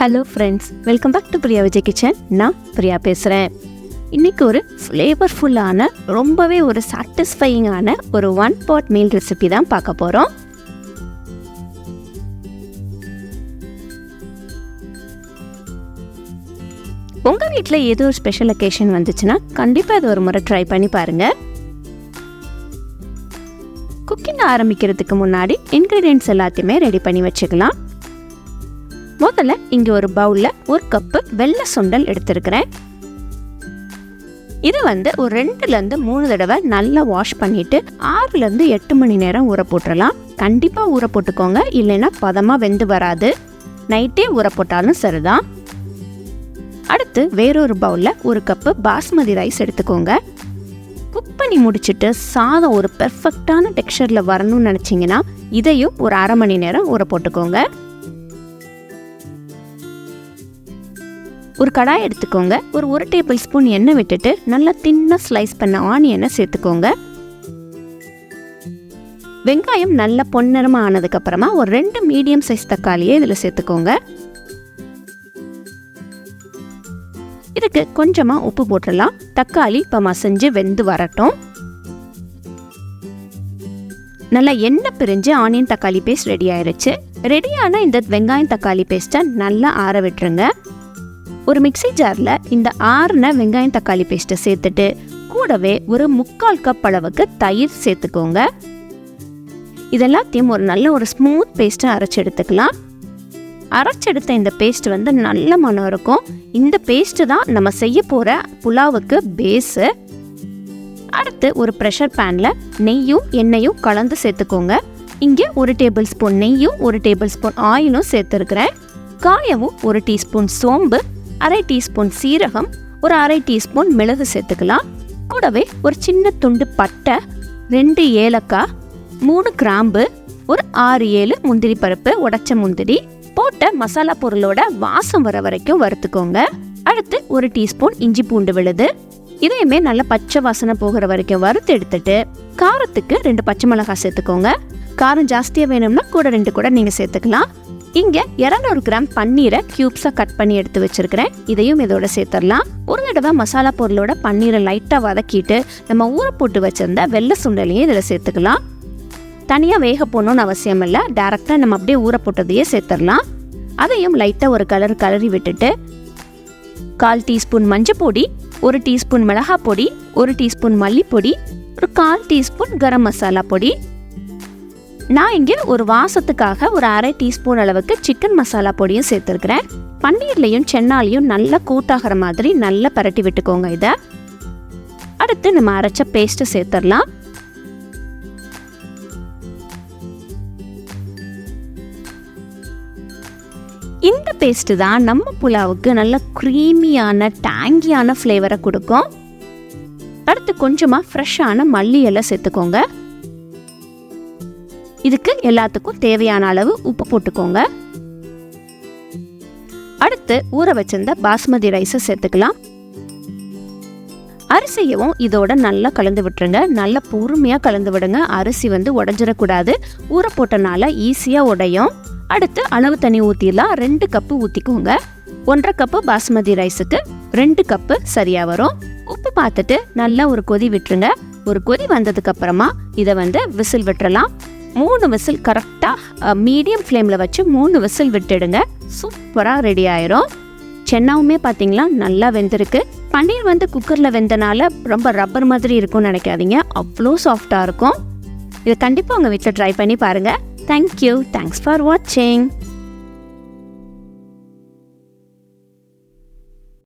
Hello friends, welcome back to Priya Vijay kitchen. நான் பிரியா பேசுகிறேன். இன்றைக்கி ஒரு ஃப்ளேவர்ஃபுல்லான ரொம்பவே ஒரு சாட்டிஸ்ஃபையிங்கான ஒரு 1 pot மீல் ரெசிபி தான் பார்க்க போகிறோம். உங்கள் வீட்டில் ஏதோ ஒரு ஸ்பெஷல் அக்கேஷன் வந்துச்சுன்னா கண்டிப்பாக இது ஒரு முறை ட்ரை பண்ணி பாருங்கள். குக்கிங் ஆரம்பிக்கிறதுக்கு முன்னாடி இன்க்ரீடியன்ட்ஸ் எல்லாத்தையுமே ரெடி பண்ணி வச்சுக்கலாம். முதல்ல இங்கே ஒரு பவுலில் 1 கப்பு வெள்ளை சுண்டல் எடுத்துருக்கிறேன். இது ஒரு 2லேருந்து 3 தடவை நல்லா வாஷ் பண்ணிவிட்டு 6லேருந்து 8 மணி நேரம் ஊற போட்டுடலாம். கண்டிப்பாக ஊற போட்டுக்கோங்க, இல்லைன்னா பதமாக வெந்து வராது. நைட்டே ஊற போட்டாலும் சரிதான். அடுத்து வேறொரு பவுலில் 1 கப்பு பாஸ்மதி ரைஸ் எடுத்துக்கோங்க. குக் பண்ணி முடிச்சுட்டு சாதம் ஒரு பெர்ஃபெக்டான டெக்ஸ்சரில் வரணும்னு நினச்சிங்கன்னா இதையும் ஒரு 1/2 மணி நேரம் ஊற போட்டுக்கோங்க. ஒரு கடாய் எடுத்துக்கோங்க. ஒரு 1 டேபிள் ஸ்பூன் எண்ணெய் விட்டுட்டு நல்லா தின்னாக ஸ்லைஸ் பண்ண ஆனியனை சேர்த்துக்கோங்க. வெங்காயம் நல்லா பொன்னிறமாக ஆனதுக்கப்புறமா ஒரு 2 மீடியம் சைஸ் தக்காளியை இதில் சேர்த்துக்கோங்க. இதுக்கு கொஞ்சமாக உப்பு போட்டுடலாம். தக்காளி இப்போ மசிஞ்சு வெந்து வரட்டும். நல்லா எண்ணெய் பிரிஞ்சு ஆனியன் தக்காளி பேஸ்ட் ரெடி ஆயிடுச்சு. ரெடியான இந்த வெங்காயம் தக்காளி பேஸ்ட்டை நல்லா ஆற விட்டுருங்க. ஒரு மிக்ஸி ஜாரில் இந்த ஆறின வெங்காயம் தக்காளி பேஸ்ட்டை சேர்த்துட்டு கூடவே ஒரு 3/4 கப் அளவுக்கு தயிர் சேர்த்துக்கோங்க. இதெல்லாத்தையும் ஒரு நல்ல ஒரு ஸ்மூத் பேஸ்ட்டை அரைச்சி எடுத்துக்கலாம். அரைச்செடுத்த இந்த பேஸ்ட் நல்ல மனம் இருக்கும். இந்த பேஸ்ட்டு தான் நம்ம செய்ய போகிற புலாவுக்கு பேஸு. அடுத்து ஒரு ப்ரெஷர் பேனில் நெய்யும் எண்ணெயும் கலந்து சேர்த்துக்கோங்க. இங்கே 1 டேபிள் ஸ்பூன் நெய்யும் 1 டேபிள் ஸ்பூன் ஆயிலும் சேர்த்துருக்கிறேன். காயமும் 1 டீஸ்பூன் சோம்பு, 1/2 டீஸ்பூன் சீரகம், ஒரு 1/2 டீஸ்பூன் மிளகு சேர்த்துக்கலாம். கூடவே ஒரு சின்ன துண்டு பட்டை, 2 ஏலக்காய், 3 கிராம்பு, ஒரு 6-7 முந்திரி பருப்பு, உடைச்ச முந்திரி போட்ட மசாலா பொருளோட வாசம் வர வரைக்கும் வறுத்துக்கோங்க. அடுத்து 1 டீஸ்பூன் இஞ்சி பூண்டு விழுது. இதையுமே நல்ல பச்சை வாசனை போகிற வரைக்கும் வறுத்து எடுத்துட்டு காரத்துக்கு 2 பச்சை மிளகாய் சேர்த்துக்கோங்க. காரம் ஜாஸ்தியாக வேணும்னா கூட 2 கூட நீங்கள் சேர்த்துக்கலாம். இங்கே 200 கிராம் பன்னீரை கியூப்ஸாக கட் பண்ணி எடுத்து வச்சிருக்கிறேன். இதையும் இதோட சேர்த்துடலாம். ஒரு தடவை மசாலா பொருளோட பன்னீரை லைட்டாக வதக்கிட்டு நம்ம ஊற போட்டு வச்சிருந்த வெள்ளை சுண்டலையும் இதில் சேர்த்துக்கலாம். தனியாக வேக போடணும்னு அவசியம் இல்லை, டேரெக்டாக நம்ம அப்படியே ஊற போட்டதையே சேர்த்துடலாம். அதையும் லைட்டாக ஒரு கலரி விட்டுட்டு 1/4 டீஸ்பூன் மஞ்சள் பொடி, 1 டீஸ்பூன் மிளகாய் பொடி, 1 டீஸ்பூன் மல்லிப்பொடி, ஒரு 1/4 டீஸ்பூன் கரம் மசாலா பொடி. நான் இங்கே ஒரு வாசத்துக்காக ஒரு 1/2 டீஸ்பூன் அளவுக்கு சிக்கன் மசாலா பொடியும் சேர்த்துருக்கிறேன். பன்னீர்லையும் சென்னாலையும் நல்லா கூட்டாகிற மாதிரி நல்லா பரட்டி விட்டுக்கோங்க. இதை அடுத்து நம்ம அரைச்ச பேஸ்ட்டை சேர்த்துடலாம். இந்த பேஸ்ட் தான் நம்ம புலாவுக்கு நல்ல க்ரீமியான டேங்கியான ஃப்ளேவரை கொடுக்கும். அடுத்து கொஞ்சமாக ஃப்ரெஷ்ஷான மல்லி இலை சேர்த்துக்கோங்க. இதுக்கு எல்லாத்துக்கும் தேவையான அளவு உப்பு போட்டுக்கோங்க. அடுத்து ஊற வச்சிருந்த பாஸ்மதி ரைஸை சேர்த்துக்கலாம். அரிசியவும் இதோட நல்லா கலந்து விட்டுருங்க. நல்லா பொறுமையாக கலந்து விடுங்க. அரிசி உடைஞ்சிடக்கூடாது. ஊற போட்டனால ஈஸியாக உடையும். அடுத்து அளவு தண்ணி ஊற்றிடலாம். 2 கப்பு ஊற்றிக்கோங்க. 1/2 கப்பு பாஸ்மதி ரைஸுக்கு 2 கப்பு சரியாக வரும். உப்பு பார்த்துட்டு நல்லா ஒரு கொதி விட்டுருங்க. ஒரு கொதி வந்ததுக்கு அப்புறமா இதை விசில் விட்டுறலாம். 3 விசில் கரெக்டாக மீடியம் ஃப்ளேமில் வச்சு 3 விசில் விட்டுடுங்க. சூப்பராக ரெடி ஆயிரும். சென்னாவுமே பார்த்தீங்களா நல்லா வெந்திருக்கு. பன்னீர் குக்கரில் வெந்தனால ரொம்ப ரப்பர் மாதிரி இருக்கும்னு நினைக்காதீங்க, அவ்வளோ சாஃப்டாக இருக்கும். இதை கண்டிப்பாக உங்கள் வீட்டில் ட்ரை பண்ணி பாருங்கள். தேங்க்யூ. தேங்க்ஸ் ஃபார் வாட்சிங்.